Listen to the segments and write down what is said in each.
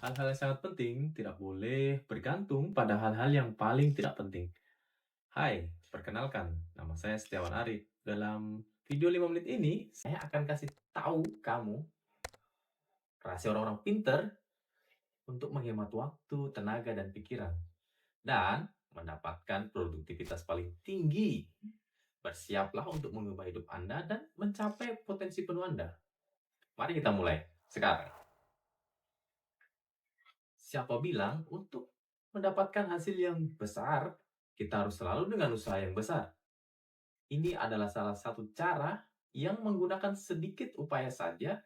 Hal-hal yang sangat penting tidak boleh bergantung pada hal-hal yang paling tidak penting. Hai, perkenalkan, nama saya Setiawan Arif. Dalam video 5 menit ini, saya akan kasih tahu kamu rahasia orang-orang pinter untuk menghemat waktu, tenaga, dan pikiran. Dan mendapatkan produktivitas paling tinggi. Bersiaplah untuk mengubah hidup Anda dan mencapai potensi penuh Anda. Mari kita mulai sekarang. Siapa bilang untuk mendapatkan hasil yang besar, kita harus selalu dengan usaha yang besar. Ini adalah salah satu cara yang menggunakan sedikit upaya saja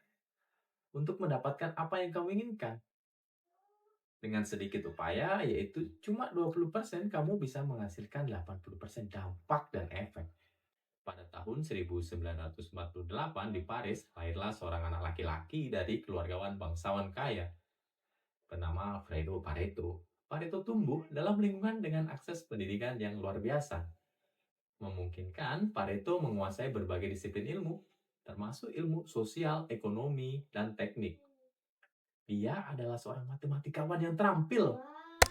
untuk mendapatkan apa yang kamu inginkan. Dengan sedikit upaya, yaitu cuma 20%, kamu bisa menghasilkan 80% dampak dan efek. Pada tahun 1948 di Paris, lahirlah seorang anak laki-laki dari keluargawan bangsawan kaya bernama Fredo Pareto. Pareto tumbuh dalam lingkungan dengan akses pendidikan yang luar biasa, memungkinkan Pareto menguasai berbagai disiplin ilmu, termasuk ilmu sosial, ekonomi, dan teknik. Dia adalah seorang matematikawan yang terampil,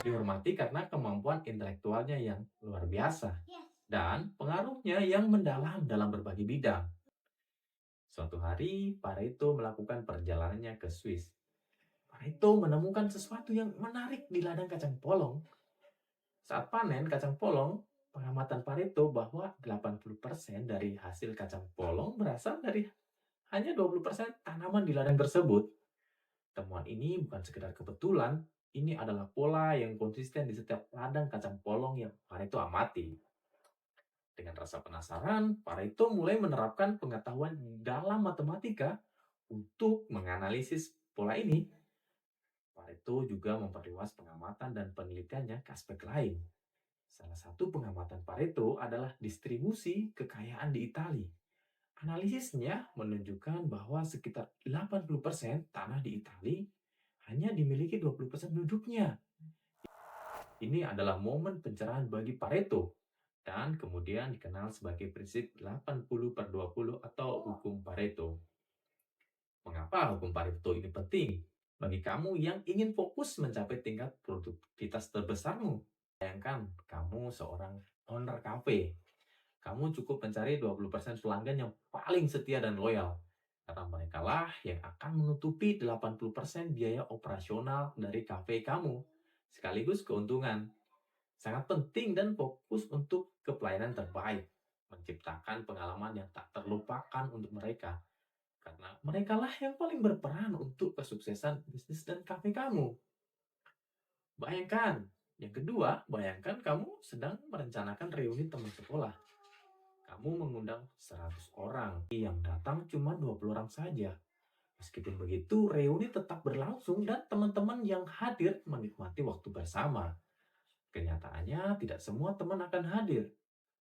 dihormati karena kemampuan intelektualnya yang luar biasa dan pengaruhnya yang mendalam dalam berbagai bidang. Suatu hari, Pareto melakukan perjalanannya ke Swiss. Pareto menemukan sesuatu yang menarik di ladang kacang polong. Saat panen kacang polong, pengamatan Pareto bahwa 80% dari hasil kacang polong berasal dari hanya 20% tanaman di ladang tersebut. Temuan ini bukan sekedar kebetulan, ini adalah pola yang konsisten di setiap ladang kacang polong yang Pareto amati. Dengan rasa penasaran, Pareto mulai menerapkan pengetahuan dalam matematika untuk menganalisis pola ini. Pareto juga memperluas pengamatan dan penelitiannya ke aspek lain. Salah satu pengamatan Pareto adalah distribusi kekayaan di Italia. Analisisnya menunjukkan bahwa sekitar 80% tanah di Italia hanya dimiliki 20% penduduknya. Ini adalah momen pencerahan bagi Pareto dan kemudian dikenal sebagai prinsip 80/20 atau hukum Pareto. Mengapa hukum Pareto ini penting? Bagi kamu yang ingin fokus mencapai tingkat produktivitas terbesarmu. Bayangkan kamu seorang owner cafe. Kamu cukup mencari 20% pelanggan yang paling setia dan loyal. Karena mereka lah yang akan menutupi 80% biaya operasional dari kafe kamu. Sekaligus keuntungan. Sangat penting dan fokus untuk pelayanan terbaik. Menciptakan pengalaman yang tak terlupakan untuk mereka. Karena mereka lah yang paling berperan untuk kesuksesan bisnis dan kafe kamu. Bayangkan, yang kedua, bayangkan kamu sedang merencanakan reuni teman sekolah. Kamu mengundang 100 orang, yang datang cuma 20 orang saja. Meskipun begitu, reuni tetap berlangsung dan teman-teman yang hadir menikmati waktu bersama. Kenyataannya, tidak semua teman akan hadir.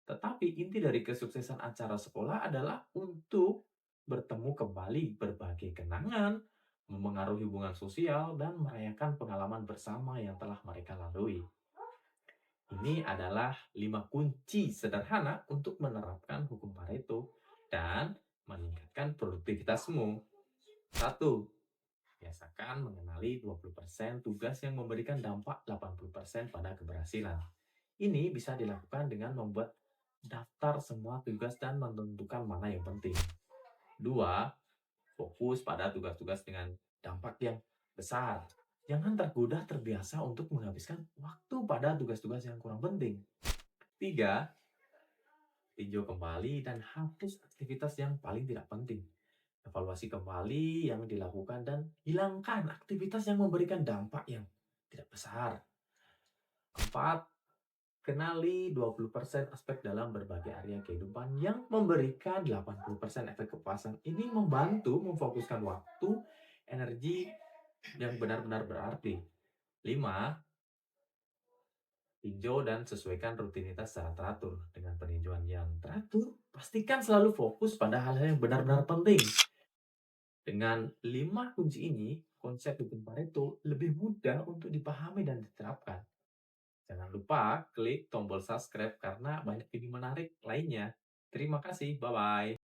Tetapi inti dari kesuksesan acara sekolah adalah untuk bertemu kembali berbagai kenangan, memengaruhi hubungan sosial, dan merayakan pengalaman bersama yang telah mereka lalui. Ini adalah 5 kunci sederhana untuk menerapkan hukum Pareto dan meningkatkan produktivitasmu. 1. Biasakan mengenali 20% tugas yang memberikan dampak 80% pada keberhasilan. Ini bisa dilakukan dengan membuat daftar semua tugas dan menentukan mana yang penting. 2. Fokus pada tugas-tugas dengan dampak yang besar. Jangan tergoda terbiasa untuk menghabiskan waktu pada tugas-tugas yang kurang penting. 3. Tinjau kembali dan hapus aktivitas yang paling tidak penting. Evaluasi kembali yang dilakukan dan hilangkan aktivitas yang memberikan dampak yang tidak besar. 4. Kenali 20% aspek dalam berbagai area kehidupan yang memberikan 80% efek kepuasan. Ini membantu memfokuskan waktu, energi yang benar-benar berarti. 5. Tinjau dan sesuaikan rutinitas secara teratur. Dengan peninjauan yang teratur, pastikan selalu fokus pada hal-hal yang benar-benar penting. Dengan 5 kunci ini, konsep hukum Pareto lebih mudah untuk dipahami dan diterapkan. Jangan lupa klik tombol subscribe karena banyak video menarik lainnya. Terima kasih, bye-bye.